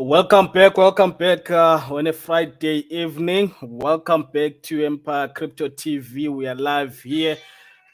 Welcome back on a Friday evening. Welcome back to Empire Crypto TV. We are live here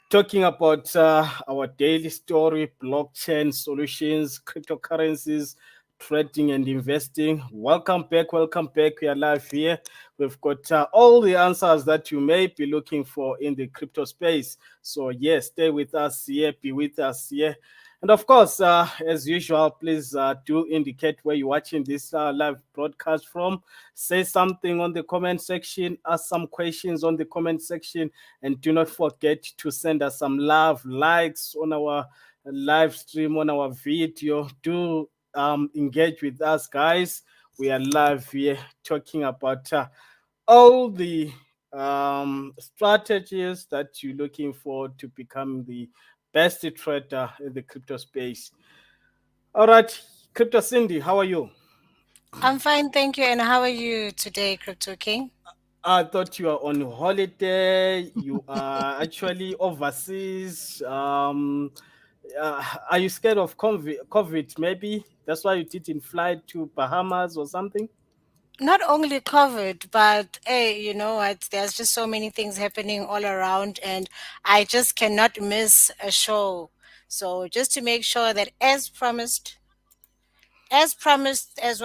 talking about our daily story, blockchain solutions, cryptocurrencies, trading and investing. Welcome back. We are live here. We've got all the answers that you may be looking for in the crypto space. So, yes, stay with us here, be with us here. And of course, as usual, please do indicate where you're watching this live broadcast from. Say something on the comment section, ask some questions on the comment section, and do not forget to send us some love, likes on our live stream, on our video. Do engage with us, guys. We are live here talking about all the strategies that you're looking for to become the best trader in the crypto space. All right, Crypto Cindy, how are you? I'm fine, thank you. And how are you today, Crypto King? I thought you are on holiday. You are actually overseas. Are you scared of COVID? Maybe that's why you didn't fly to Bahamas or something. Not only COVID, but hey, you know what? There's just so many things happening all around, and I just cannot miss a show. So, just to make sure that, as we're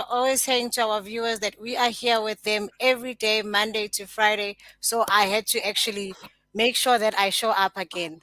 always saying to our viewers, that we are here with them every day, Monday to Friday. So, I had to actually make sure that I show up again.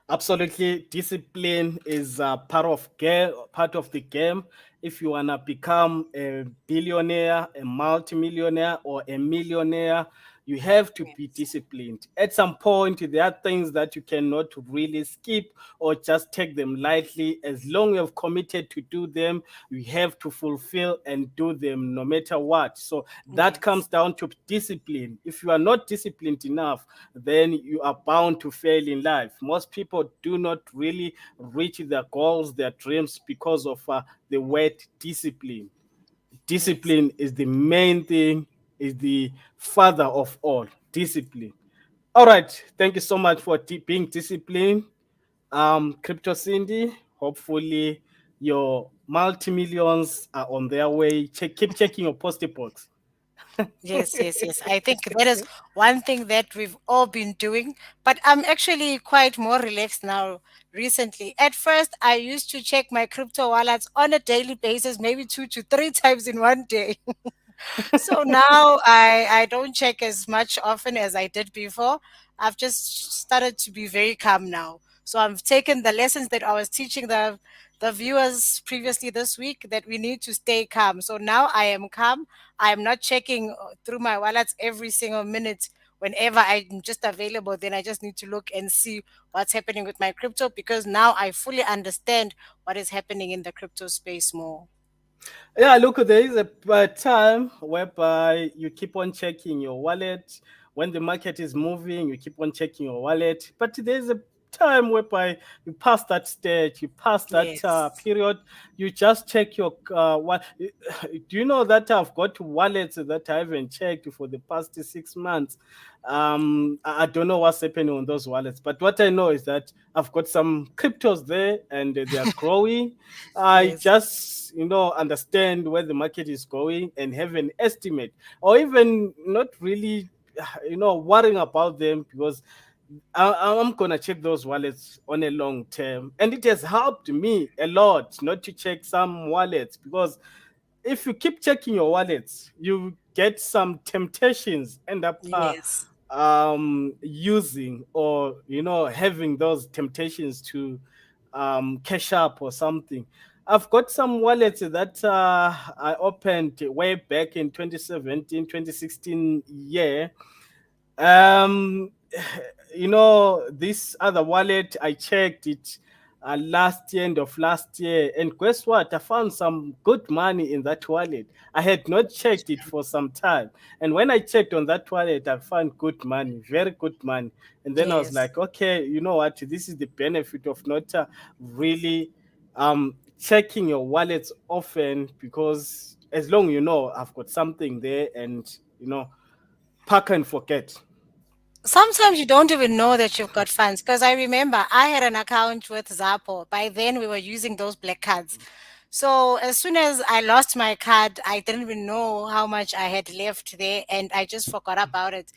Absolutely, discipline is part of the game. If you wanna become a billionaire, a multimillionaire, or a millionaire, you have to be Yes. disciplined. At some point, there are things that you cannot really skip or just take them lightly. As long as you've committed to do them, you have to fulfill and do them no matter what. So that comes Yes. down to discipline. If you are not disciplined enough, then you are bound to fail in life. Most people do not really reach their goals, their dreams because of the word discipline. Yes. Discipline is the main thing, is the father of all. Discipline. All right. Thank you so much for being disciplined. Crypto Cindy, hopefully your multi-millions are on their way. Keep checking your postie box. Yes, yes, yes. I think that is one thing that we've all been doing, but I'm actually quite more relaxed now recently. At first, I used to check my crypto wallets on a daily basis, maybe 2 to 3 times in one day. So now I don't check as much often as I did before. I've just started to be very calm now. So I've taken the lessons that I was teaching the viewers previously this week, that we need to stay calm. So now I am calm. I am not checking through my wallets every single minute. Whenever I'm just available, then I just need to look and see what's happening with my crypto, because now I fully understand what is happening in the crypto space more. Yeah, look, there is a time whereby you keep on checking your wallet. When the market is moving, you keep on checking your wallet. But there's a time whereby you pass that stage, you pass that Yes. period, you just check your what. Do you know that I've got wallets that I haven't checked for the past 6 months? I don't know what's happening on those wallets, but what I know is that I've got some cryptos there and they are growing. I Yes. just, understand where the market is going and have an estimate, or even not really, worrying about them because I'm gonna check those wallets on a long term, and it has helped me a lot not to check some wallets because if you keep checking your wallets, you get some temptations, end up Yes. using or having those temptations to cash up or something. I've got some wallets that I opened way back in 2017, 2016 year. um this other wallet, I checked it last year, end of last year, and guess what? I found some good money in that wallet. I had not checked it for some time, and when I checked on that wallet, I found good money, very good money. And then I was Yes. like, okay, you know what? This is the benefit of not really checking your wallets often, because as long I've got something there, and pack and forget. Sometimes you don't even know that you've got funds, because I remember I had an account with Zappo. By then, we were using those black cards. So as soon as I lost my card, I didn't even know how much I had left there, and I just forgot about it.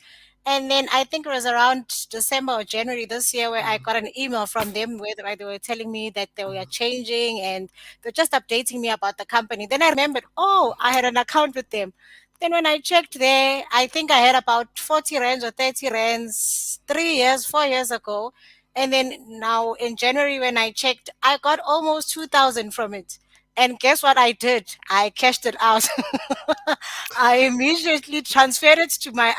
And then I think it was around December or January this year where I got an email from them where they were telling me that they were changing and they're just updating me about the company. Then I remembered, oh, I had an account with them. Then when I checked there, I think I had about 40 rands or 30 rands 3 years, 4 years ago. And then now in January when I checked, I got almost 2,000 from it. And guess what I did? I cashed it out. I immediately transferred it to my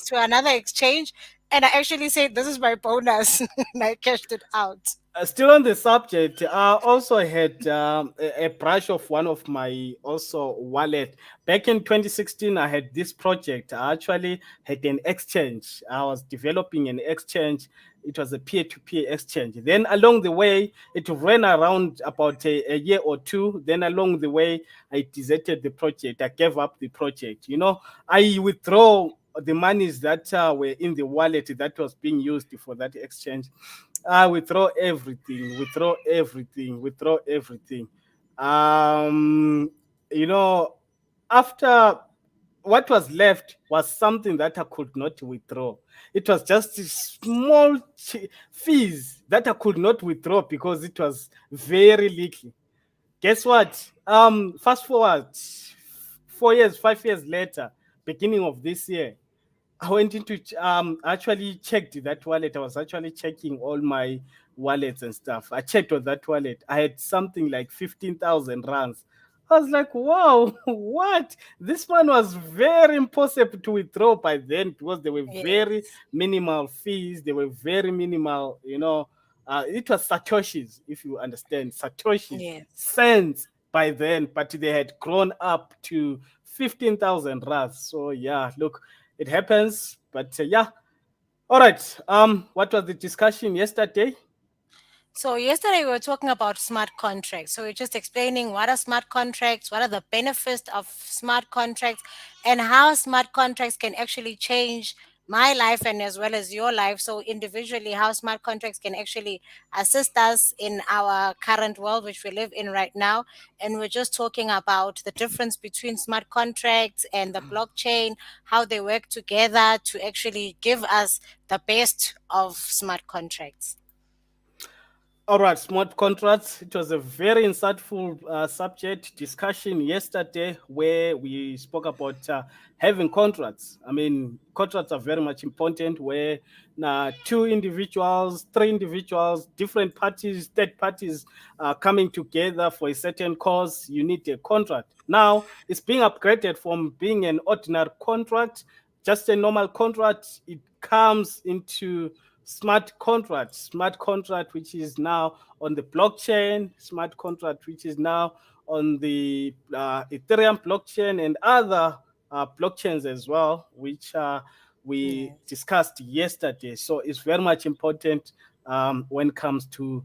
to another exchange, and I actually said, "This is my bonus," and I cashed it out. Still on the subject, I also had a brush of one of my also wallet. Back in 2016, I had this project. I actually had an exchange. I was developing an exchange. It was a peer-to-peer exchange. Then along the way, it ran around about a year or two. Then along the way, I deserted the project. I gave up the project. I withdraw the monies that were in the wallet that was being used for that exchange. Withdraw everything, withdraw everything, withdraw everything. Um, you know, After what was left was something that I could not withdraw. It was just small fees that I could not withdraw because it was very little. Guess what? Fast forward 4 years, 5 years later, beginning of this year, I went into actually checked that wallet. I was actually checking all my wallets and stuff. I checked on that wallet. I had something like 15,000 rands. I was like, wow, what? This one was very impossible to withdraw by then because there were very Yes, minimal fees. They were very minimal, it was Satoshis, if you understand, Satoshis, yes. cents by then, but they had grown up to 15,000 rands. So yeah, look, it happens, but yeah. All right. What was the discussion yesterday? So yesterday we were talking about smart contracts. So we're just explaining what are smart contracts, what are the benefits of smart contracts, and how smart contracts can actually change my life and as well as your life. So individually, how smart contracts can actually assist us in our current world, which we live in right now. And we're just talking about the difference between smart contracts and the blockchain, how they work together to actually give us the best of smart contracts. All right, smart contracts. It was a very insightful subject discussion yesterday where we spoke about having contracts. I mean, contracts are very much important where two individuals, three individuals, different parties, third parties coming together for a certain cause. You need a contract. Now, it's being upgraded from being an ordinary contract, just a normal contract. It comes into smart contract which is now on the blockchain, smart contract which is now on the Ethereum blockchain and other blockchains as well, which we Yes. discussed yesterday. So it's very much important when it comes to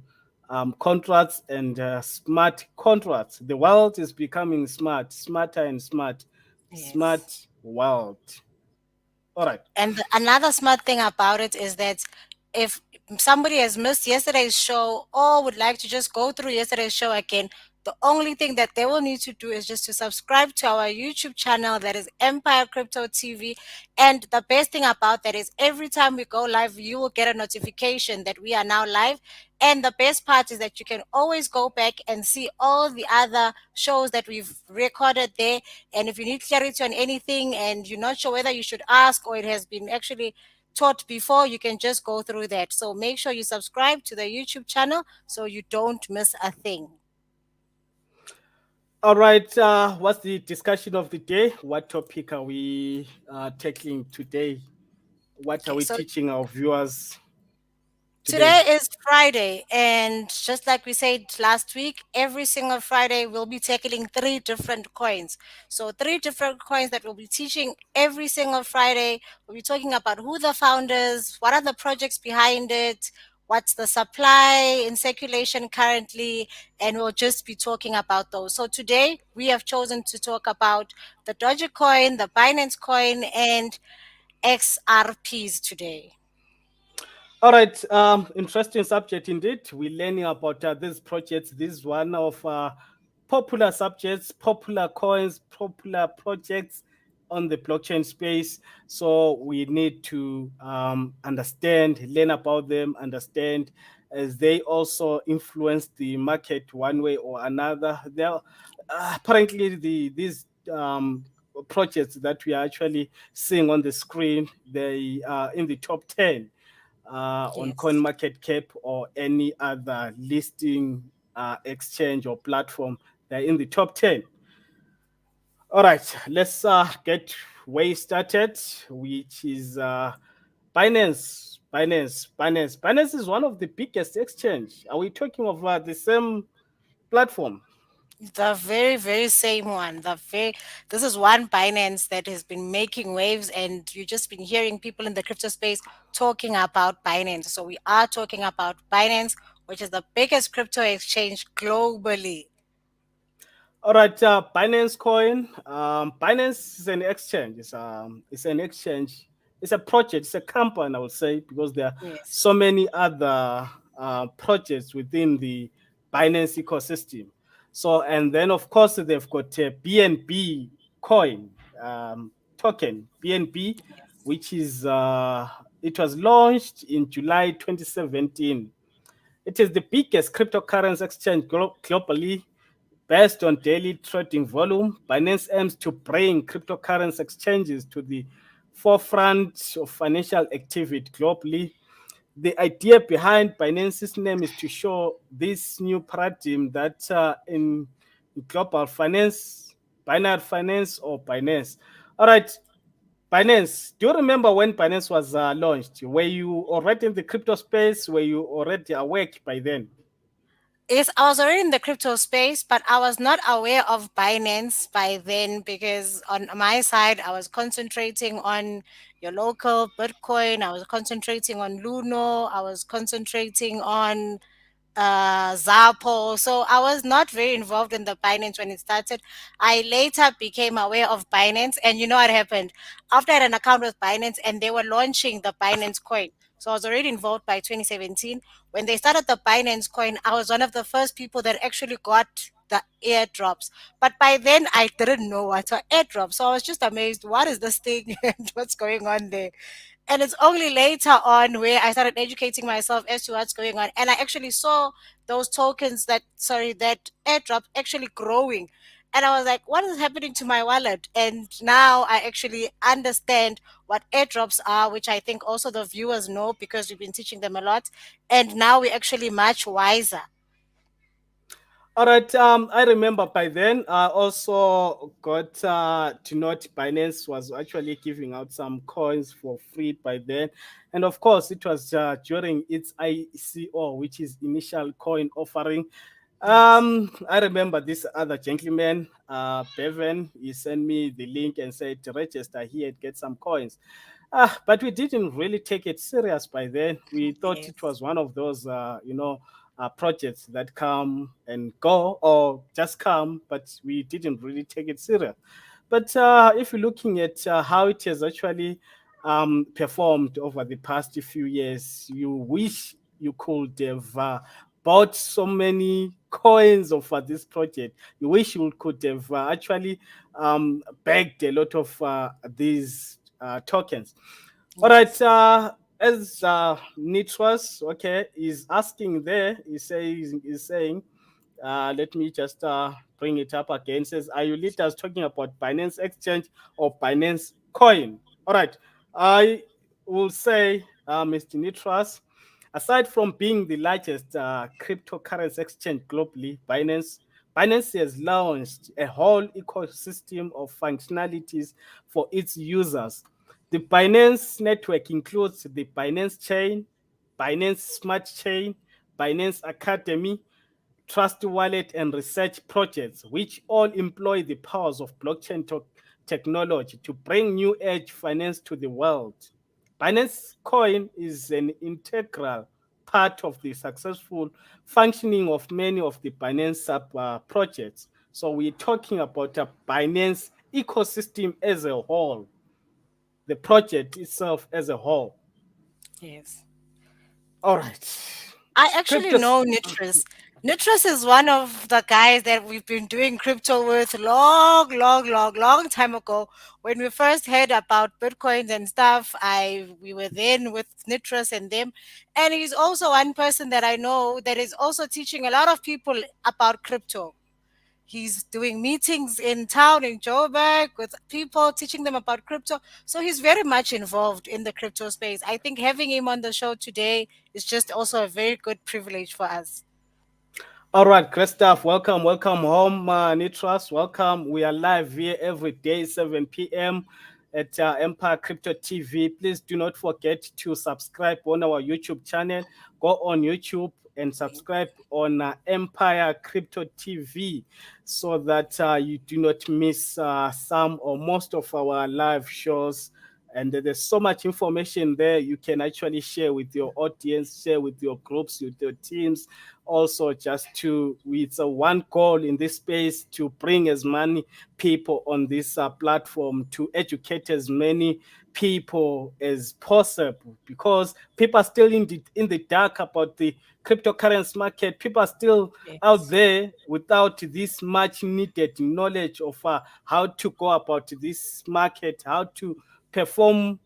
contracts and smart contracts. The world is becoming smart, smarter and Yes. smart world. All right. And another smart thing about it is that if somebody has missed yesterday's show or would like to just go through yesterday's show again, the only thing that they will need to do is just to subscribe to our YouTube channel that is Empire Crypto TV. And the best thing about that is every time we go live, you will get a notification that we are now live. And the best part is that you can always go back and see all the other shows that we've recorded there. And if you need clarity on anything and you're not sure whether you should ask or it has been actually taught before, you can just go through that. So make sure you subscribe to the YouTube channel so you don't miss a thing. All right. What's the discussion of the day? What topic are we tackling today? What are Okay, we so teaching our viewers today? today is Friday, and just like we said last week, every single Friday we'll be tackling three different coins. So, three different coins that we'll be teaching every single Friday. We'll be talking about who the founders, what are the projects behind it, what's the supply in circulation currently, and we'll just be talking about those. So, today we have chosen to talk about the Dogecoin, the Binance Coin, and XRPs today. All right. Interesting subject indeed. We're learning about these projects. This is one of popular subjects, popular coins, popular projects on the blockchain space. So we need to understand, learn about them, understand, as they also influence the market one way or another. There, apparently, these projects that we are actually seeing on the screen, they are in the top 10 on Yes. CoinMarketCap or any other listing exchange or platform. They're in the top 10. All right, let's get way started, which is Binance is one of the biggest exchange. Are we talking of the same platform? The very, very same one. This is one Binance that has been making waves, and you just been hearing people in the crypto space talking about Binance. So we are talking about Binance, which is the biggest crypto exchange globally. All right, Binance Coin. Binance is an exchange. It's an exchange. It's a project. It's a company, I would say, because there are Yes. so many other projects within the Binance ecosystem. So, and then of course they've got a BNB coin token, BNB, Yes. which is it was launched in July 2017. It is the biggest cryptocurrency exchange globally. Based on daily trading volume, Binance aims to bring cryptocurrency exchanges to the forefront of financial activity globally. The idea behind Binance's name is to show this new paradigm that in global finance, binary finance or Binance. All right, Binance. Do you remember when Binance was launched? Were you already in the crypto space? Were you already awake by then? Yes, I was already in the crypto space, but I was not aware of Binance by then because on my side, I was concentrating on your local Bitcoin. I was concentrating on Luno. I was concentrating on Zappo. So I was not very involved in the Binance when it started. I later became aware of Binance, and you know what happened? After I had an account with Binance, and they were launching the Binance Coin. So I was already involved by 2017. When they started the Binance Coin, I was one of the first people that actually got the airdrops. But by then, I didn't know what were airdrops. So I was just amazed. What is this thing and what's going on there? And it's only later on where I started educating myself as to what's going on. And I actually saw those tokens that airdrop actually growing. And I was like, what is happening to my wallet? And now I actually understand what airdrops are, which I think also the viewers know because we've been teaching them a lot. And now we're actually much wiser. All right. I remember by then I also got to note Binance was actually giving out some coins for free by then, and of course it was during its ICO, which is initial coin offering. Yes. I remember this other gentleman, Bevan. He sent me the link and said to register here, get some coins. But we didn't really take it serious by then. We thought it Yes. was one of those, projects that come and go or just come, but we didn't really take it serious. But if you're looking at how it has actually performed over the past few years, you wish you could have bought so many coins of this project. You wish you could have actually bagged a lot of these tokens. All right. Yes. As Nitros, okay, is asking there, he's saying, let me just bring it up again. Says, are you leaders talking about Binance Exchange or Binance Coin? All right. I will say, Mr. Nitros, aside from being the largest cryptocurrency exchange globally, Binance has launched a whole ecosystem of functionalities for its users. The Binance network includes the Binance Chain, Binance Smart Chain, Binance Academy, Trust Wallet, and research projects, which all employ the powers of blockchain technology to bring new age finance to the world. Binance Coin is an integral part of the successful functioning of many of the Binance sub projects. So we're talking about a Binance ecosystem as a whole, the project itself as a whole. Yes. All right. I actually Crypto. know Nitris. Nitros is one of the guys that we've been doing crypto with long, long, long, long time ago. When we first heard about Bitcoins and stuff, we were then with Nitros and them. And he's also one person that I know that is also teaching a lot of people about crypto. He's doing meetings in town in Joburg with people, teaching them about crypto. So he's very much involved in the crypto space. I think having him on the show today is just also a very good privilege for us. All right, great stuff. Welcome, welcome home, Nitras. Welcome. We are live here every day, 7 p.m. at Empire Crypto TV. Please do not forget to subscribe on our YouTube channel. Go on YouTube and subscribe on Empire Crypto TV so that you do not miss some or most of our live shows. And there's so much information there you can actually share with your audience, share with your groups, with your teams. Also, just to, it's a one goal in this space to bring as many people on this platform to educate as many people as possible, because people are still in the dark about the cryptocurrency market. People are still out Yes. there without this much needed knowledge of how to go about this market, how to perform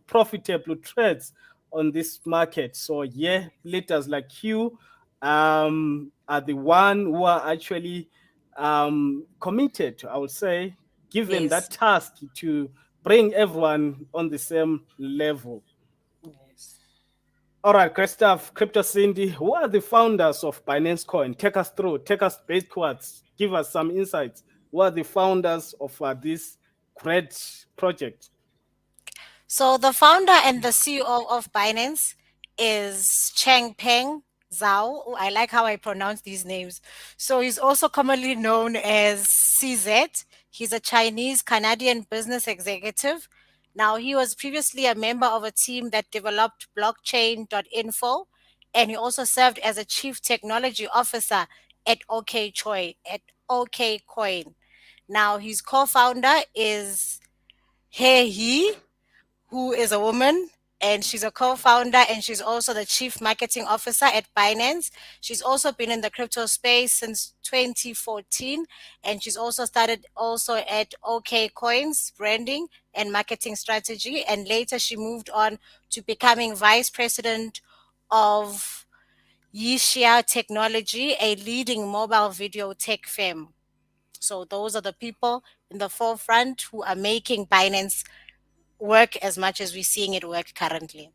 profitable trades on this market. So yeah, leaders like you are the one who are actually committed, I would say, given Yes. that task to bring everyone on the same level. Yes. All right, great stuff. Crypto Cindy, who are the founders of Binance Coin? Take us through, take us backwards, give us some insights. Who are the founders of this great project? So the founder and the CEO of Binance is Changpeng Zhao. Oh, I like how I pronounce these names. So he's also commonly known as CZ. He's a Chinese Canadian business executive. Now, he was previously a member of a team that developed blockchain.info, and he also served as a chief technology officer at OK Coin. Now, his co-founder is He who is a woman, and she's a co-founder, and she's also the chief marketing officer at Binance. She's also been in the crypto space since 2014, and she's also started also at OK Coins branding and marketing strategy, and later she moved on to becoming vice president of Yixia Technology, a leading mobile video tech firm. So those are the people in the forefront who are making Binance work as much as we're seeing it work currently.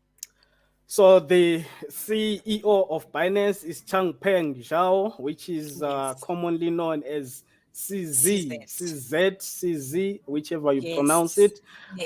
So the CEO of Binance is Changpeng Zhao, which is Yes. commonly known as Sees CZ, that. whichever you pronounce Yes. it.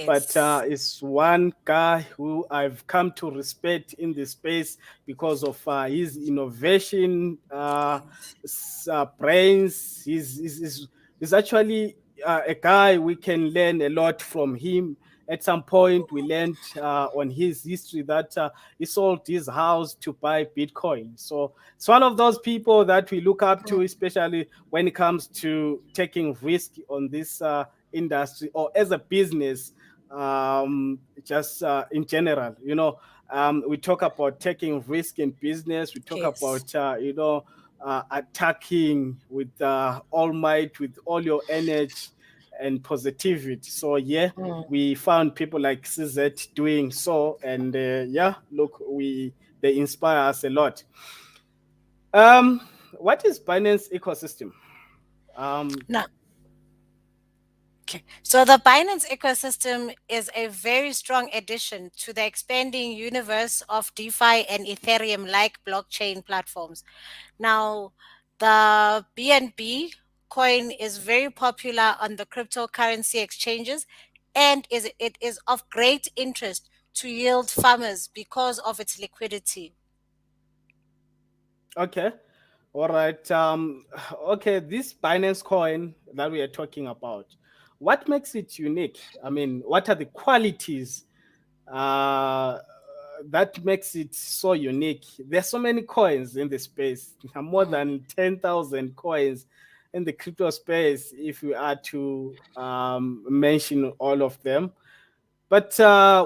But Yes. it's one guy who I've come to respect in the space because of his innovation, Yes. brains. He's actually a guy we can learn a lot from him. At some point, we learned on his history that he sold his house to buy Bitcoin. So it's one of those people that we look up to, especially when it comes to taking risk on this industry or as a business, just in general. We talk about taking risk in business. We talk Yes. about, attacking with all might, with all your energy and positivity. So yeah, Mm. we found people like CZ doing so, and yeah, look, we they inspire us a lot. Um, what is Binance ecosystem? Um, Now, okay. So the Binance ecosystem is a very strong addition to the expanding universe of DeFi and Ethereum like blockchain platforms. Now, the BNB coin is very popular on the cryptocurrency exchanges, and it is of great interest to yield farmers because of its liquidity. okay, all right. Okay, this Binance coin that we are talking about, what makes it unique? I mean, what are the qualities uh, that makes it so unique? There's so many coins in the space, more Mm. than 10,000 coins in the crypto space, if we are to mention all of them. But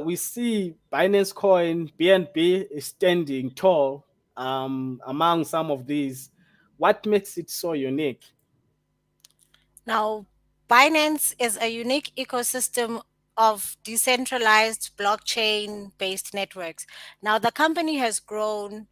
we see Binance Coin, BNB, is standing tall. among some of these. What makes it so unique? Now, Binance is a unique ecosystem of decentralized blockchain based networks. Now, the company has grown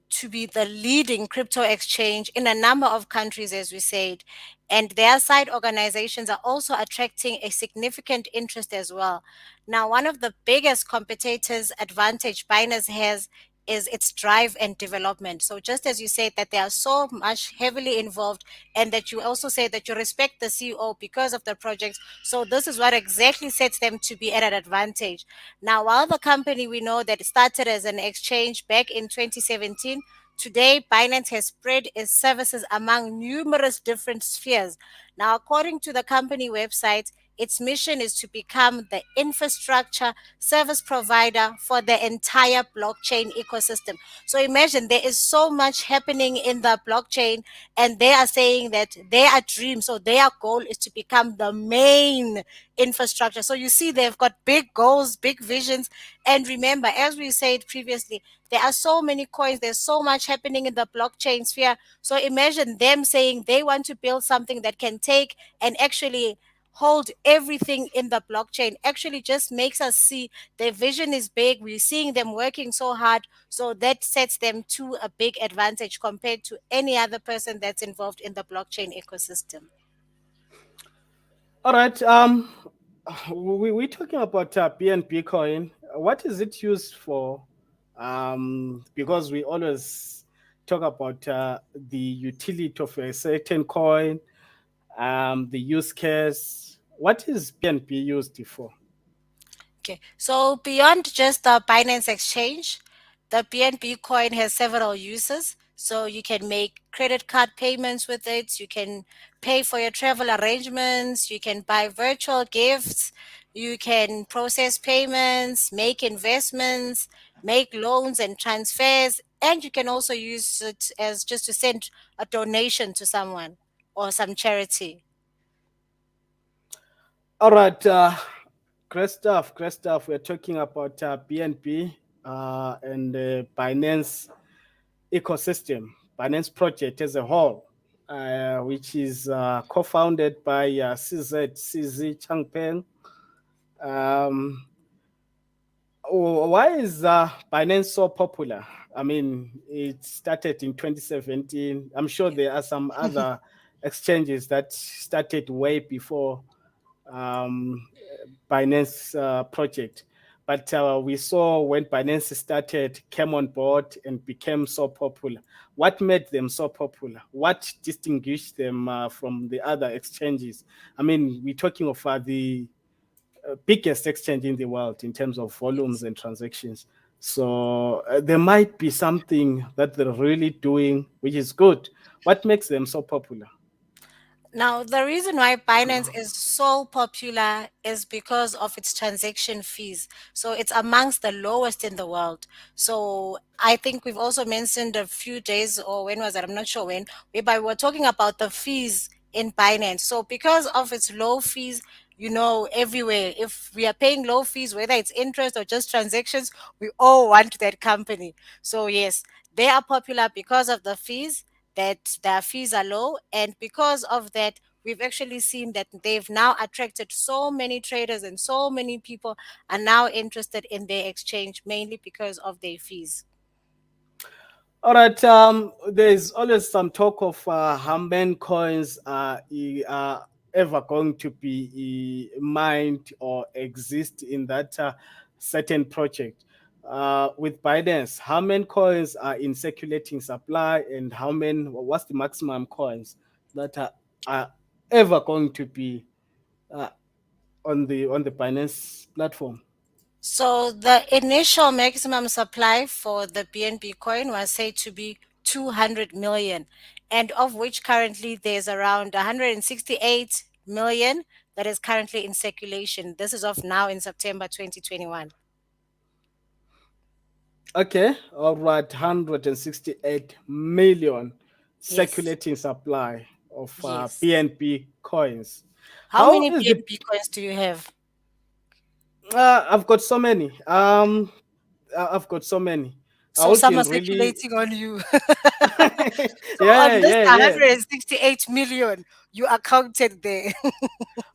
to be the leading crypto exchange in a number of countries, as we said. And their side organizations are also attracting a significant interest as well. Now, one of the biggest competitors' advantage Binance has is its drive and development. So, just as you said that they are so much heavily involved, and that you also say that you respect the CEO because of the projects. So, this is what exactly sets them to be at an advantage. Now, while the company we know that started as an exchange back in 2017, today Binance has spread its services among numerous different spheres. Now, according to the company website, its mission is to become the infrastructure service provider for the entire blockchain ecosystem. So imagine there is so much happening in the blockchain, and they are saying that their dream, so their goal is to become the main infrastructure. So you see, they've got big goals, big visions. And remember, as we said previously, there are so many coins, there's so much happening in the blockchain sphere. So imagine them saying they want to build something that can take and actually hold everything in the blockchain. Actually just makes us see their vision is big. We're seeing them working so hard, so that sets them to a big advantage compared to any other person that's involved in the blockchain ecosystem. All right. We're talking about BNB coin. What is it used for? Because we always talk about the utility of a certain coin, the use case. What is BNB used for? Okay, so beyond just the Binance Exchange, the BNB coin has several uses. So you can make credit card payments with it, you can pay for your travel arrangements, you can buy virtual gifts, you can process payments, make investments, make loans and transfers, and you can also use it as just to send a donation to someone or some charity. All right. Great stuff. Great stuff. We're talking about BNB and the Binance ecosystem, Binance project as a whole, which is co-founded by CZ Changpeng. Um, why is Binance so popular? I mean, it started in 2017. I'm sure there are some other exchanges that started way before um, Binance project. But we saw when Binance started, came on board and became so popular. What made them so popular? What distinguished them from the other exchanges? I mean, we're talking of the biggest exchange in the world in terms of volumes and transactions. So there might be something that they're really doing, which is good. What makes them so popular? Now, the reason why Binance is so popular is because of its transaction fees. So it's amongst the lowest in the world. So I think we've also mentioned a few days, or when was it? I'm not sure when, whereby we were talking about the fees in Binance. So because of its low fees, everywhere, if we are paying low fees, whether it's interest or just transactions, we all want that company. So yes, they are popular because of the fees, that their fees are low. And because of that, we've actually seen that they've now attracted so many traders, and so many people are now interested in their exchange mainly because of their fees. All right. There's always some talk of how many coins are ever going to be mined or exist in that certain project. With Binance, how many coins are in circulating supply, and how many? What's the maximum coins that are ever going to be uh, on the Binance platform? So the initial maximum supply for the BNB coin was said to be 200 million, and of which currently there's around 168 million that is currently in circulation. This is of now in September 2021. Okay, all right, 168 million Yes. circulating supply of Yes. BNB coins. How How many is the? BNB coins do you have? I've got so many. I've got so many. I So some are wouldn't really. speculating on you. So Yeah, on this yeah, yeah. 168 million, you accounted there.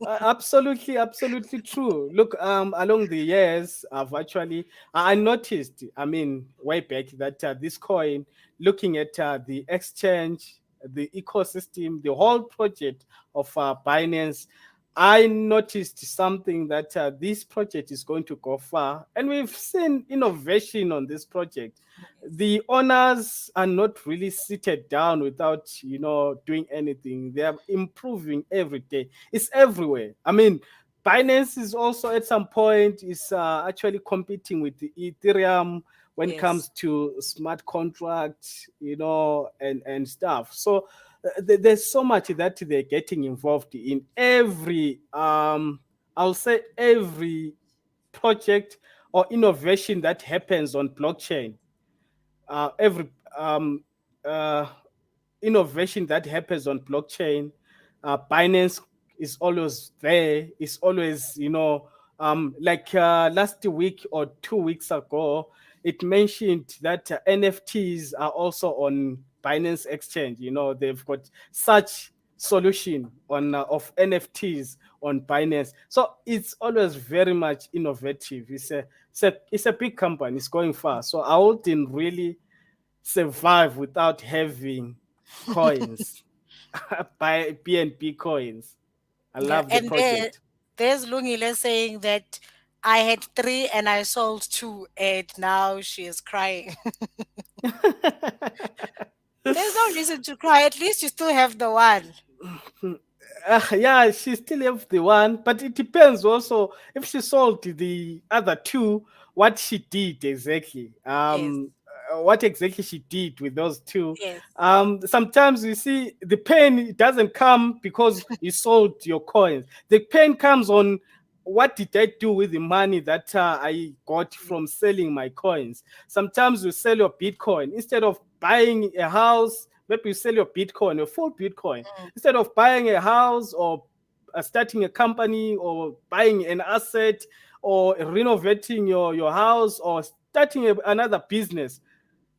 Absolutely, absolutely true. Look, along the years, I noticed, I mean, way back that this coin, looking at the exchange, the ecosystem, the whole project of Binance, I noticed something that this project is going to go far, and we've seen innovation on this project. The owners are not really seated down without, doing anything. They are improving every day. It's everywhere. I mean, Binance is also at some point is actually competing with the Ethereum when it Yes. comes to smart contracts, and stuff. So there's so much that they're getting involved in every I'll say every project or innovation that happens on blockchain. Every um, uh, innovation that happens on blockchain, Binance is always there. It's always, like last week or 2 weeks ago, it mentioned that NFTs are also on Binance Exchange. They've got such solution on of NFTs on Binance. So it's always very much innovative. It's a big company. It's going far. So I wouldn't really survive without having coins. Buy BNB coins. I Yeah. love the And project. there's Lungile saying that I had three and I sold two, and now she is crying. There's no reason to cry. At least you still have the one. Yeah, she still have the one, but it depends also if she sold the other two, what she did exactly. Yes. What exactly she did with those two. Yes. Sometimes you see the pain it doesn't come because you sold your coins. The pain comes on what did I do with the money that I got from selling my coins. Sometimes you sell your Bitcoin instead of buying a house. Maybe you sell your Bitcoin, your full Bitcoin, Mm. instead of buying a house or starting a company or buying an asset or renovating your house or starting another business.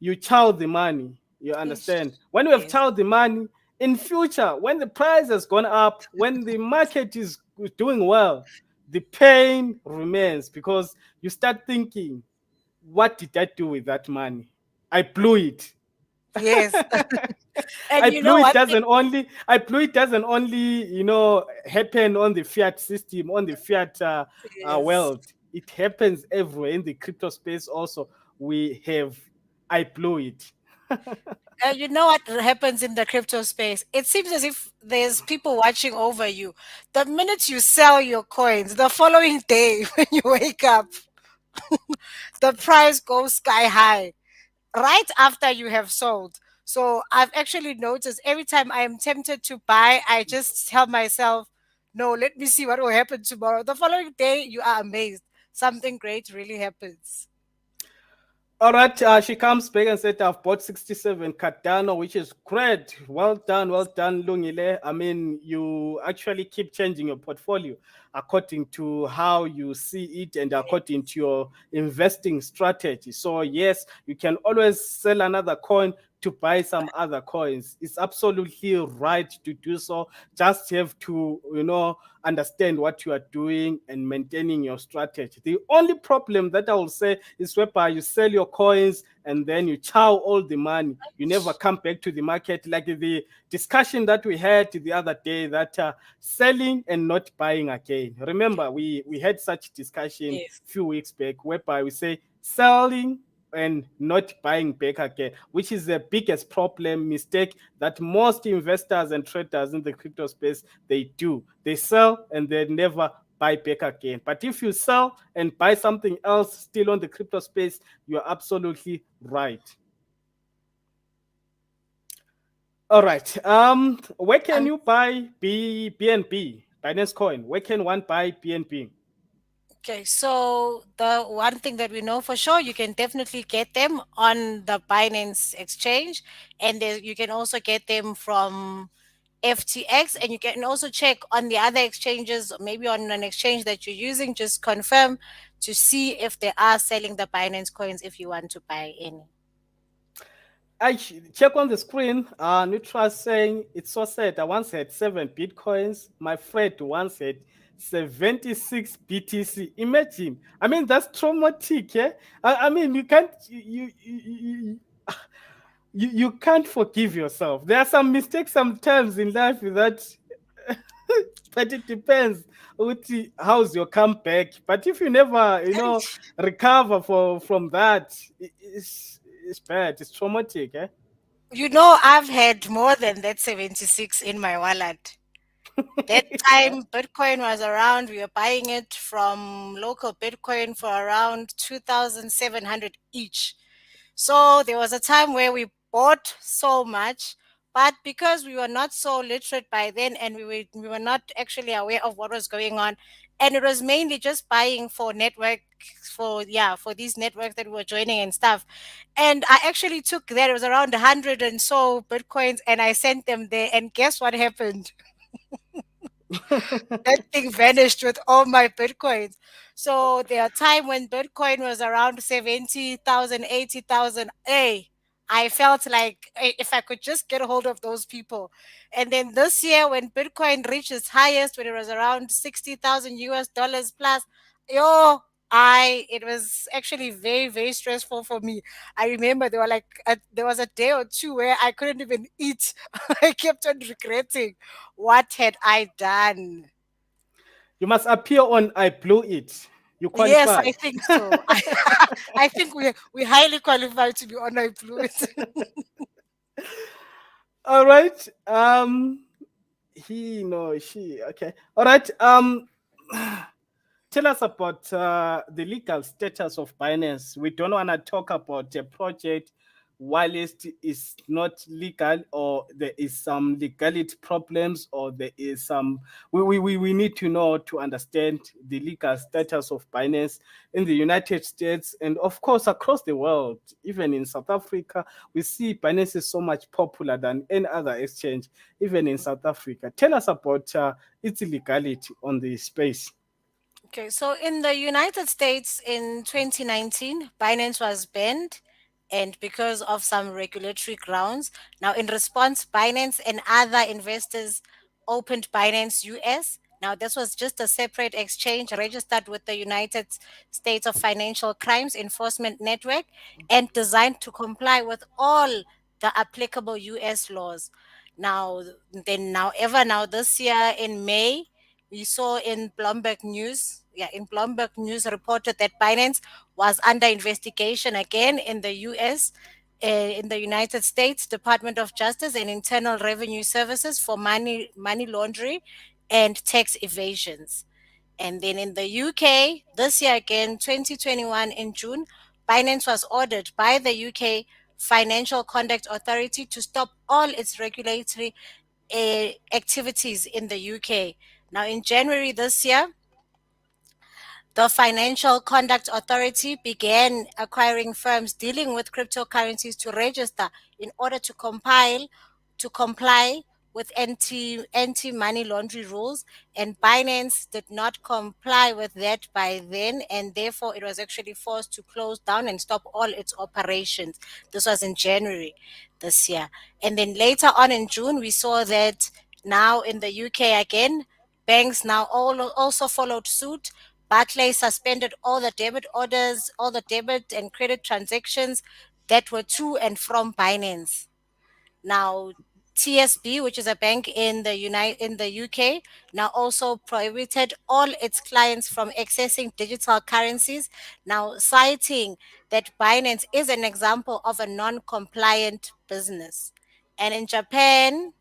You chow the money. You understand? Ish. When you have Yes. chowed the money, in future, when the price has gone up, when the market is doing well, the pain remains because you start thinking, what did I do with that money? I blew it. Yes. And I you blew know it what? doesn't only happen on the fiat system, on the fiat Yes. world. It happens everywhere in the crypto space also. We have I blew it. You know what happens in the crypto space? It seems as if there's people watching over you. The minute you sell your coins, the following day when you wake up, the price goes sky high right after you have sold. So I've actually noticed every time I am tempted to buy, I just tell myself, no, let me see what will happen tomorrow. The following day, you are amazed. Something great really happens. All right, she comes back and said, I've bought 67 Cardano, which is great. Well done, Lungile. I mean, you actually keep changing your portfolio according to how you see it and according to your investing strategy. So, yes, you can always sell another coin to buy some other coins. It's absolutely right to do so. Just have to, understand what you are doing and maintaining your strategy. The only problem that I will say is whereby you sell your coins and then you chow all the money. You never come back to the market. Like the discussion that we had the other day that selling and not buying again. Remember, we had such discussion Yes. a few weeks back whereby we say selling and not buying back again, which is the biggest problem mistake that most investors and traders in the crypto space they do. They sell and they never buy back again. But if you sell and buy something else still on the crypto space, you're absolutely right. All right. Where can Um, you buy BNB, Binance Coin? Where can one buy BNB? okay, so the one thing that we know for sure, you can definitely get them on the Binance exchange, and you can also get them from FTX, and you can also check on the other exchanges, maybe on an exchange that you're using, just confirm to see if they are selling the Binance coins if you want to buy any. check on the screen. Nutra saying it's so sad. I once had 7 bitcoins. My friend once had 76 BTC. Imagine. I mean, that's traumatic. Yeah. I mean, you can't. You can't forgive yourself. There are some mistakes sometimes in life that, but it depends. How's your comeback? But if you never, recover from that, it's bad. It's traumatic. Eh? You know, I've had more than that 76 in my wallet. That time Bitcoin was around, we were buying it from local Bitcoin for around 2,700 each. So there was a time where we bought so much, but because we were not so literate by then and we were not actually aware of what was going on, and it was mainly just buying for network for these networks that we were joining and stuff. And I actually took that, it was around 100 and so Bitcoins, and I sent them there, and guess what happened? That thing vanished with all my Bitcoins. So there are time when Bitcoin was around 70,000, 80,000. Hey, I felt like if I could just get a hold of those people. And then this year, when Bitcoin reached its highest, when it was around 60,000 US dollars plus, yo, it was actually very, very stressful for me. I remember there was a day or two where I couldn't even eat. I kept on regretting what had I done. You must appear on I Blew It. You Yes, qualify. I think so. I think we highly qualified to be on I Blue It. All right. He no she. Okay. All right. Tell us about the legal status of Binance. We don't want to talk about a project while it is not legal, or there is some legality problems, or there is some. We need to know to understand the legal status of Binance in the United States and, of course, across the world. Even in South Africa, we see Binance is so much popular than any other exchange, even in South Africa. Tell us about its legality on the space. Okay, so in the United States in 2019, Binance was banned, and because of some regulatory grounds. Now, in response, Binance and other investors opened Binance US. Now, this was just a separate exchange registered with the United States of Financial Crimes Enforcement Network and designed to comply with all the applicable US laws. Now, now this year in May, we saw in Bloomberg News reported that Binance was under investigation again in the US, in the United States Department of Justice and Internal Revenue Services for money laundering and tax evasions. And then in the UK, this year again, 2021 in June, Binance was ordered by the UK Financial Conduct Authority to stop all its regulatory activities in the UK. Now, in January this year, the Financial Conduct Authority began acquiring firms dealing with cryptocurrencies to register in order to comply with anti money laundering rules, and Binance did not comply with that by then, and therefore it was actually forced to close down and stop all its operations. This was in January this year. And then later on in June, we saw that now in the UK again, banks now also followed suit. Barclays suspended all the debit orders, all the debit and credit transactions that were to and from Binance. Now, TSB, which is a bank in the UK, now also prohibited all its clients from accessing digital currencies, now citing that Binance is an example of a non-compliant business. And in Japan,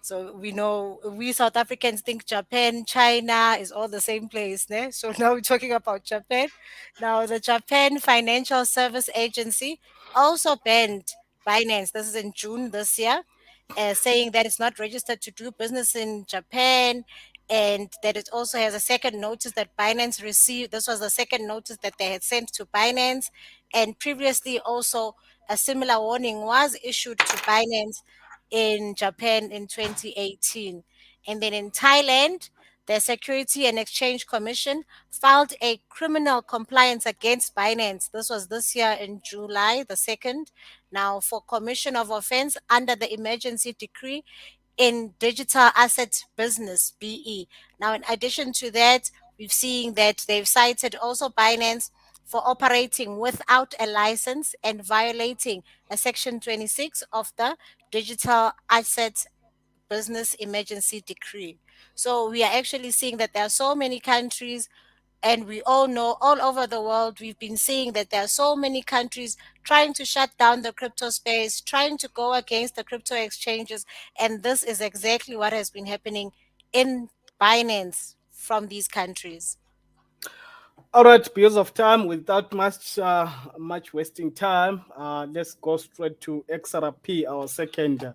so we know we South Africans think Japan, China is all the same place, ne? So now we're talking about Japan. Now the Japan Financial Service Agency also banned Binance. This is in June this year, saying that it's not registered to do business in Japan, and that it also has a second notice that Binance received. This was the second notice that they had sent to Binance, and previously also a similar warning was issued to Binance in Japan in 2018. And then in Thailand, the Security and Exchange Commission filed a criminal compliance against Binance. This was this year in July the 2nd. Now, for commission of offense under the emergency decree in digital asset business, BE. Now, in addition to that, we've seen that they've cited also Binance for operating without a license and violating a Section 26 of the Digital Asset Business Emergency Decree. So we are actually seeing that there are so many countries, and we all know all over the world, we've been seeing that there are so many countries trying to shut down the crypto space, trying to go against the crypto exchanges. And this is exactly what has been happening in Binance from these countries. All right, because of time, without much wasting time, let's go straight to XRP, our second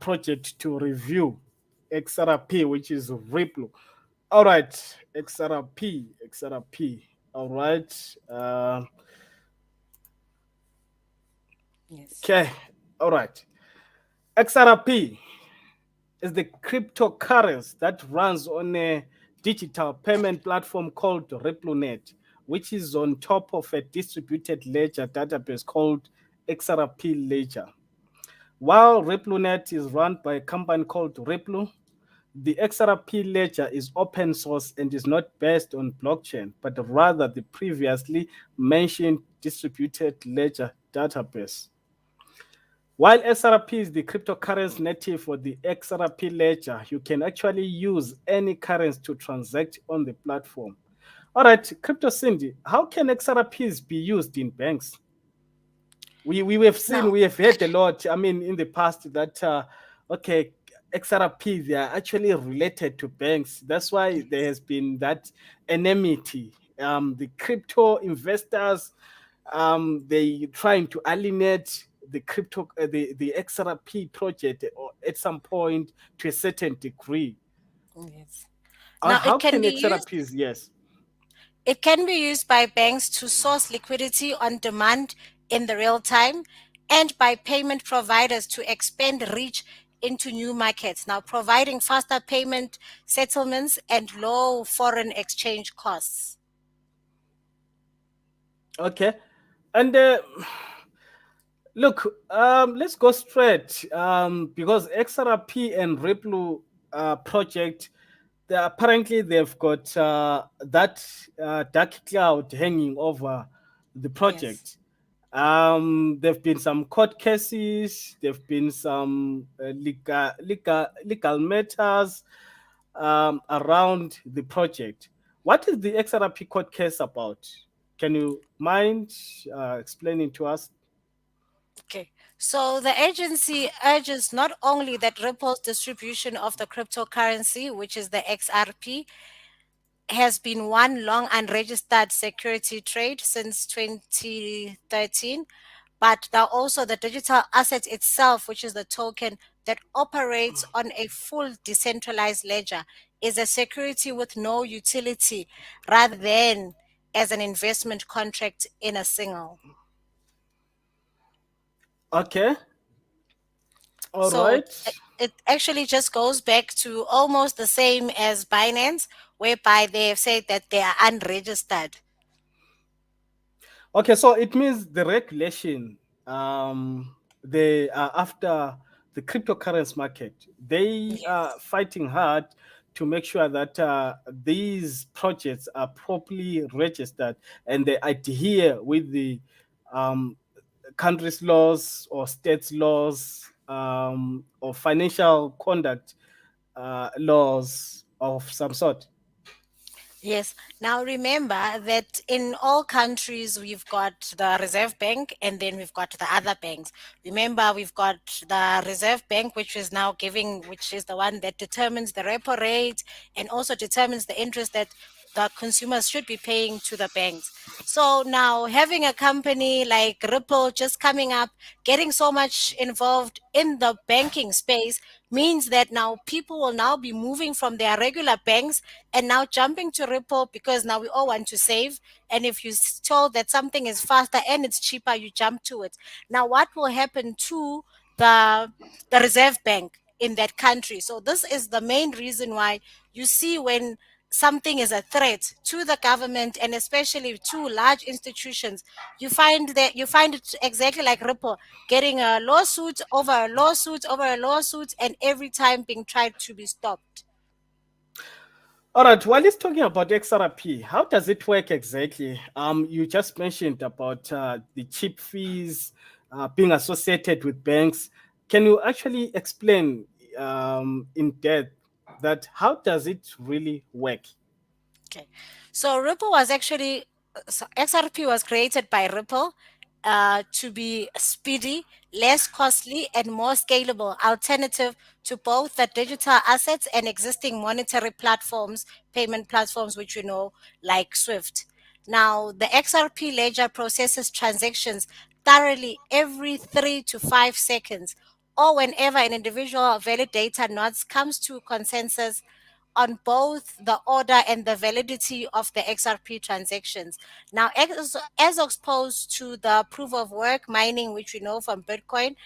project to review. XRP, which is Ripple. All right, XRP. All right. Yes. Okay. All right. XRP is the cryptocurrency that runs on a digital payment platform called RippleNet, which is on top of a distributed ledger database called XRP Ledger. While RippleNet is run by a company called Ripple, the XRP ledger is open source and is not based on blockchain, but rather the previously mentioned distributed ledger database. While XRP is the cryptocurrency native for the XRP ledger, you can actually use any currency to transact on the platform. All right, Crypto Cindy, how can XRPs be used in banks? We have seen, Now, we have heard a lot. I mean, in the past that okay, XRP, they are actually related to banks. That's why there has been that enmity. The crypto investors, they trying to alienate the the XRP project or at some point to a certain degree. yes. Now How can XRPs? Yes. it can be used by banks to source liquidity on demand in the real time, and by payment providers to expand reach into new markets. Now, providing faster payment settlements and low foreign exchange costs. Okay. And look, let's go straight because XRP and Ripple project, apparently they've got that dark cloud hanging over the Yes. project. There've been some court cases. There've been some legal matters around the project. What is the XRP court case about? Can you mind explaining to us? Okay. So the agency urges not only that Ripple's distribution of the cryptocurrency, which is the XRP, has been one long unregistered security trade since 2013, but now also the digital asset itself, which is the token that operates on a full decentralized ledger, is a security with no utility rather than as an investment contract in a single. Okay. All So right. it actually just goes back to almost the same as Binance, whereby they have said that they are unregistered. Okay, so it means the regulation, they are after the cryptocurrency market. They are Yes. fighting hard to make sure that these projects are properly registered and they adhere with the um, country's laws or states' laws or financial conduct laws of some sort. Yes. Now remember that in all countries we've got the Reserve Bank and then we've got the other banks. Remember, we've got the Reserve Bank, which is now giving, which is the one that determines the repo rate and also determines the interest that the consumers should be paying to the banks. So now having a company like Ripple just coming up, getting so much involved in the banking space means that now people will now be moving from their regular banks and now jumping to Ripple because now we all want to save. And if you're told that something is faster and it's cheaper, you jump to it. Now, what will happen to the the Reserve Bank? in that country. So this is the main reason why you see when something is a threat to the government and especially to large institutions, you find it exactly like Ripple getting a lawsuit over a lawsuit over a lawsuit, and every time being tried to be stopped. All right, while he's talking about XRP, how does it work exactly? You just mentioned about the chip fees being associated with banks. Can you actually explain in depth that how does it really work? Okay. So Ripple was actually, so XRP was created by Ripple to be speedy, less costly, and more scalable alternative to both the digital assets and existing monetary platforms, payment platforms, which we know like Swift. Now, the XRP ledger processes transactions thoroughly every 3 to 5 seconds, or whenever an individual validator nodes comes to consensus on both the order and the validity of the XRP transactions. Now, as opposed to the proof of work mining, which we know from Bitcoin,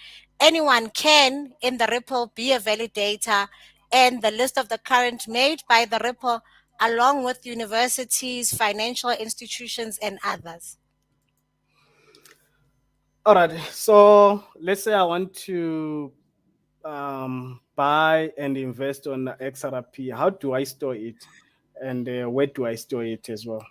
anyone can in the Ripple be a validator, and the list of the current made by the Ripple along with universities, financial institutions, and others. All right, so let's say I want to buy and invest on XRP. How do I store it? And where do I store it as well?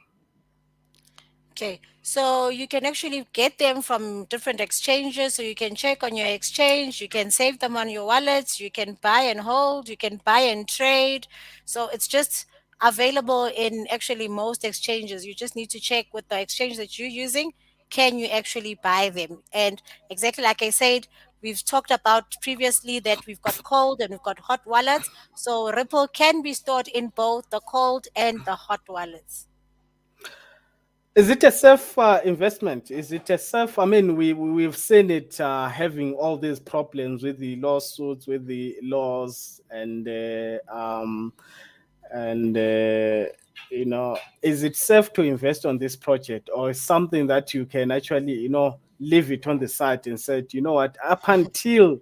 Okay, so you can actually get them from different exchanges. So you can check on your exchange, you can save them on your wallets, you can buy and hold, you can buy and trade. So it's just available in actually most exchanges. You just need to check with the exchange that you're using. Can you actually buy them? And exactly like I said, we've talked about previously that we've got cold and we've got hot wallets. So Ripple can be stored in both the cold and the hot wallets. Is it a safe investment? Is it a safe? I mean, we've seen it having all these problems with the lawsuits, with the laws, and is it safe to invest on this project, or is something that you can actually leave it on the side and say, you know what, up until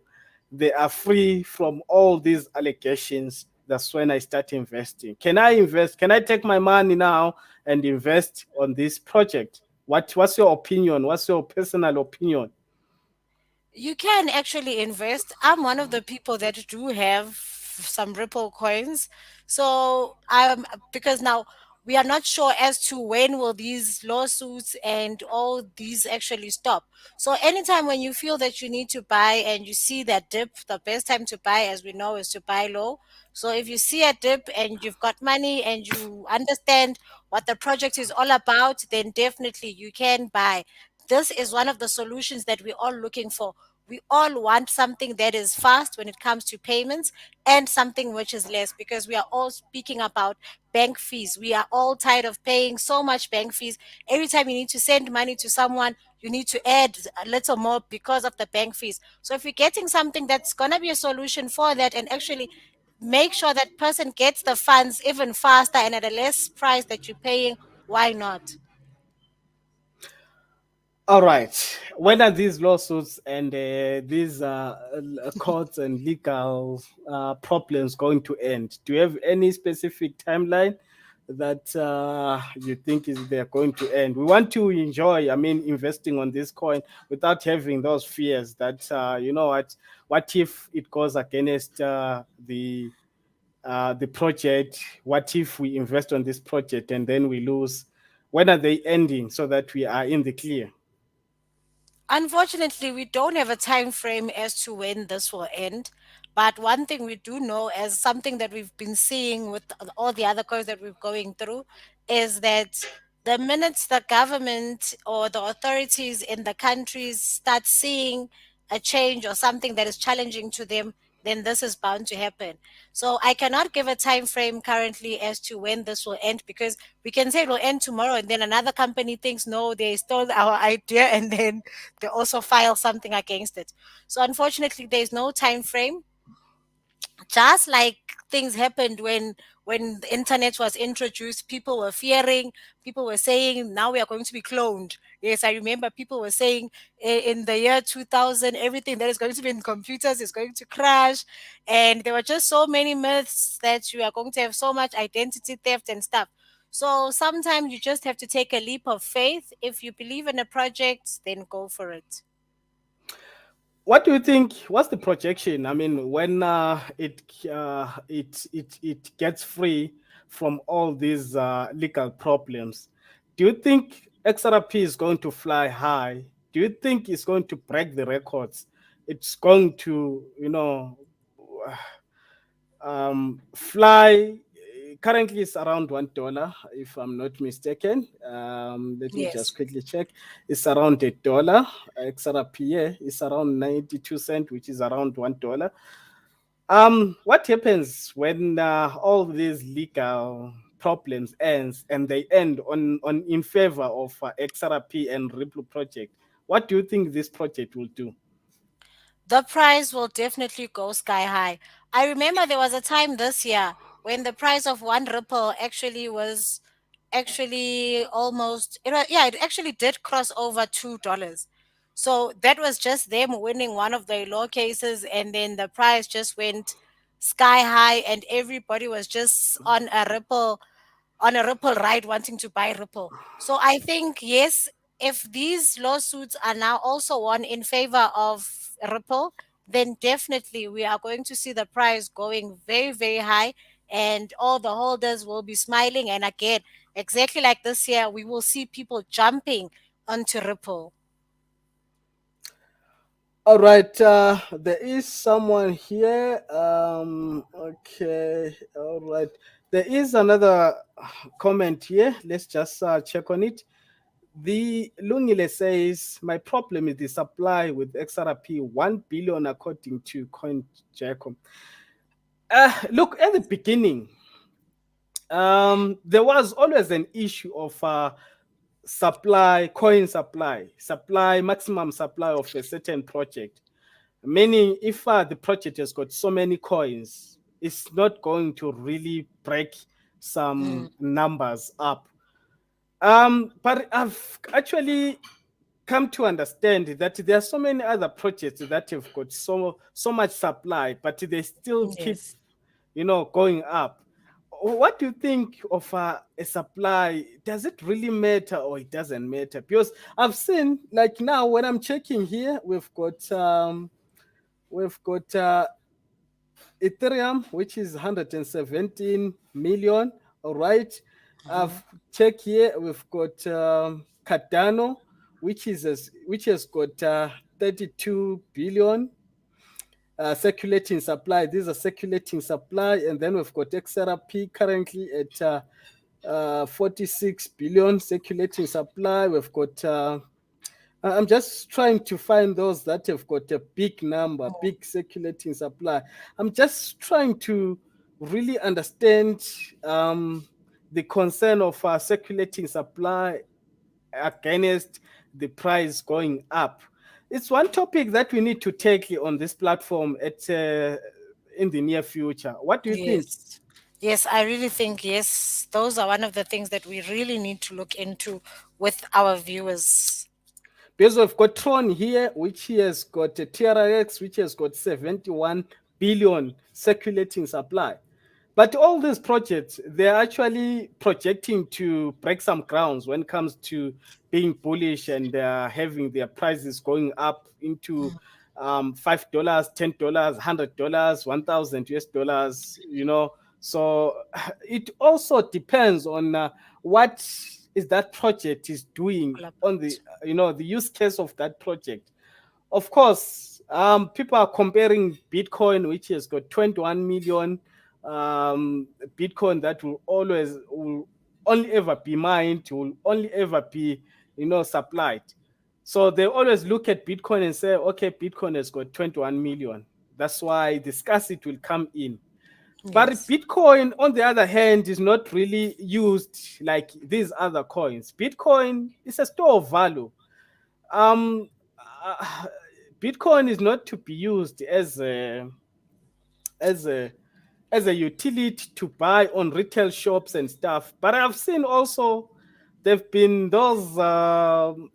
they are free from all these allegations, that's when I start investing. Can I invest? Can I take my money now and invest on this project? What's your opinion? What's your personal opinion? You can actually invest. I'm one of the people that do have some Ripple coins. So because now we are not sure as to when will these lawsuits and all these actually stop. So anytime when you feel that you need to buy and you see that dip, the best time to buy, as we know, is to buy low. So if you see a dip and you've got money and you understand what the project is all about, then definitely you can buy. This is one of the solutions that we're all looking for. We all want something that is fast when it comes to payments and something which is less, because we are all speaking about bank fees. We are all tired of paying so much bank fees. Every time you need to send money to someone, you need to add a little more because of the bank fees. So if you're getting something that's going to be a solution for that and actually make sure that person gets the funds even faster and at a less price that you're paying, why not? All right. When are these lawsuits and these courts and legal problems going to end? Do you have any specific timeline that you think is they're going to end? We want to enjoy, I mean, investing on this coin without having those fears that what if it goes against the project? What if we invest on this project and then we lose? When are they ending so that we are in the clear? Unfortunately, we don't have a time frame as to when this will end. But one thing we do know, as something that we've been seeing with all the other coins that we're going through, is that the minutes the government or the authorities in the countries start seeing a change or something that is challenging to them, then this is bound to happen. So I cannot give a time frame currently as to when this will end, because we can say it will end tomorrow and then another company thinks no, they stole our idea, and then they also file something against it. So unfortunately, there's no time frame. just like things happened when the internet was introduced. People were fearing, people were saying now we are going to be cloned. Yes, I remember people were saying in the year 2000 everything that is going to be in computers is going to crash, and there were just so many myths that you are going to have so much identity theft and stuff. So sometimes you just have to take a leap of faith. If you believe in a project, then go for it. What do you think? What's the projection? I mean, when it gets free from all these legal problems, do you think XRP is going to fly high? Do you think it's going to break the records? It's going to, fly. Currently, it's around $1, if I'm not mistaken. Let me just Yes. quickly check. It's around $1. XRP, yeah, is around 92 cents, which is around $1. What happens when all these legal problems ends and they end on in favor of XRP and Ripple project? What do you think this project will do? The price will definitely go sky high. I remember there was a time this year when the price of one Ripple actually was actually almost yeah, it actually did cross over $2. So that was just them winning one of their law cases, and then the price just went sky high, and everybody was just on a Ripple ride wanting to buy Ripple. So I think, yes, if these lawsuits are now also won in favor of Ripple, then definitely we are going to see the price going very, very high, and all the holders will be smiling. And again, exactly like this year, we will see people jumping onto Ripple. All right, there is someone here. Okay, all right. There is another comment here. Let's just check on it. The Lungile says, my problem is the supply with XRP 1 billion according to CoinJacko. Look, at the beginning, there was always an issue of supply, maximum supply of a certain project. Meaning, if the project has got so many coins, it's not going to really break Mm, some numbers up. But I've actually come to understand that there are so many other projects that have got so much supply, but they still keep, yes. going up. What do you think of a supply? Does it really matter or it doesn't matter? Because I've seen, like now when I'm checking here, we've got Ethereum, which is 117 million. All right. Mhm. I've checked here. We've got Cardano, which has got 32 billion circulating supply. These are circulating supply, and then we've got XRP currently at 46 billion circulating supply. We've got I'm just trying to find those that have got a big number, big circulating supply. I'm just trying to really understand the concern of circulating supply against the price going up. It's one topic that we need to take on this platform in the near future. What do you think? Yes. Yes, I really think, yes, those are one of the things that we really need to look into with our viewers. Because we've got Tron here, which has got a TRX, which has got 71 billion circulating supply. But all these projects, they're actually projecting to break some grounds when it comes to being bullish and having their prices going up into $5, $10, $100, 1,000 US dollars. So it also depends on what is that project is doing on the the use case of that project. Of course, people are comparing Bitcoin, which has got 21 million Bitcoin that will only ever be mined, will only ever be supplied. So they always look at Bitcoin and say, okay, Bitcoin has got 21 million. That's why the scarcity will come in. But Yes. Bitcoin, on the other hand, is not really used like these other coins. Bitcoin is a store of value. Um, uh, Bitcoin is not to be used as as a utility to buy on retail shops and stuff. But I've seen also there've been those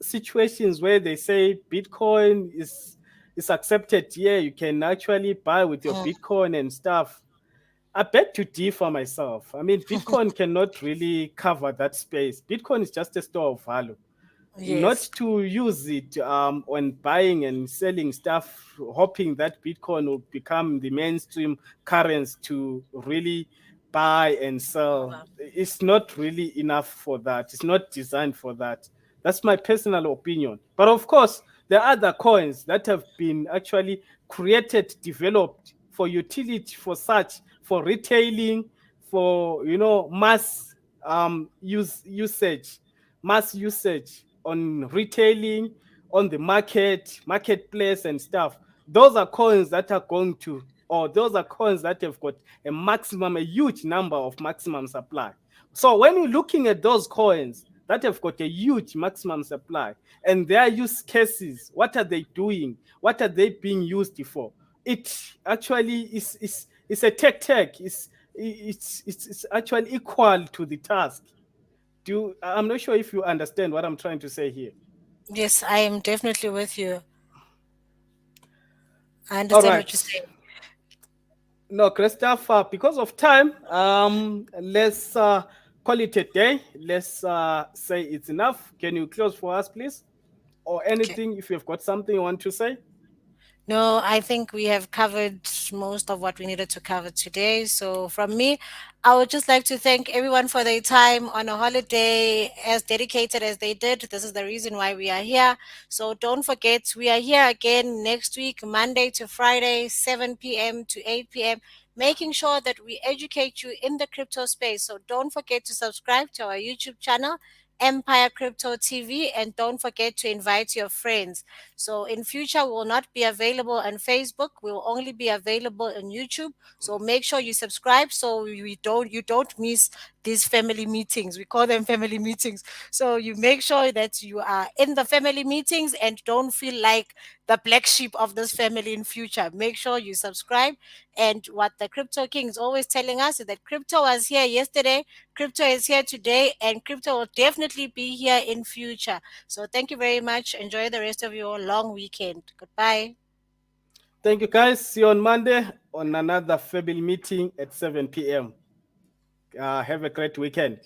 situations where they say Bitcoin is accepted. Yeah, you can actually buy with your Mm, Bitcoin and stuff. I beg to differ myself. I mean, Bitcoin cannot really cover that space. Bitcoin is just a store of value, not yes. to use it when buying and selling stuff, hoping that Bitcoin will become the mainstream currency to really buy and sell. It's not really enough for that. It's not designed for that. That's my personal opinion. But of course, there are other coins that have been actually created, developed for utility, for such, for retailing, for mass usage, mass usage on retailing, on the marketplace and stuff. Those are coins that are going to, or those are coins that have got a huge number of maximum supply. So when you're looking at those coins that have got a huge maximum supply and their use cases, what are they doing? What are they being used for? It actually is a tech. It's actually equal to the task. I'm not sure if you understand what I'm trying to say here. Yes, I am definitely with you. I All understand what right. you're saying. No, Christoph, because of time, let's call it a day. Let's say it's enough. Can you close for us, please? Or Okay. anything if you've got something you want to say? No, I think we have covered most of what we needed to cover today. So, from me, I would just like to thank everyone for their time on a holiday, as dedicated as they did. This is the reason why we are here. So, don't forget, we are here again next week, Monday to Friday, 7 p.m. to 8 p.m., making sure that we educate you in the crypto space. So, don't forget to subscribe to our YouTube channel, Empire Crypto TV, and don't forget to invite your friends. So in future, we will not be available on Facebook. We will only be available on YouTube. So make sure you subscribe so you don't miss these family meetings. We call them family meetings. So you make sure that you are in the family meetings and don't feel like the black sheep of this family in future. Make sure you subscribe. And what the Crypto King is always telling us is that crypto was here yesterday, crypto is here today, and crypto will definitely be here in future. So thank you very much. Enjoy the rest of your long weekend. Goodbye. Thank you, guys. See you on Monday on another family meeting at 7 p.m. Have a great weekend.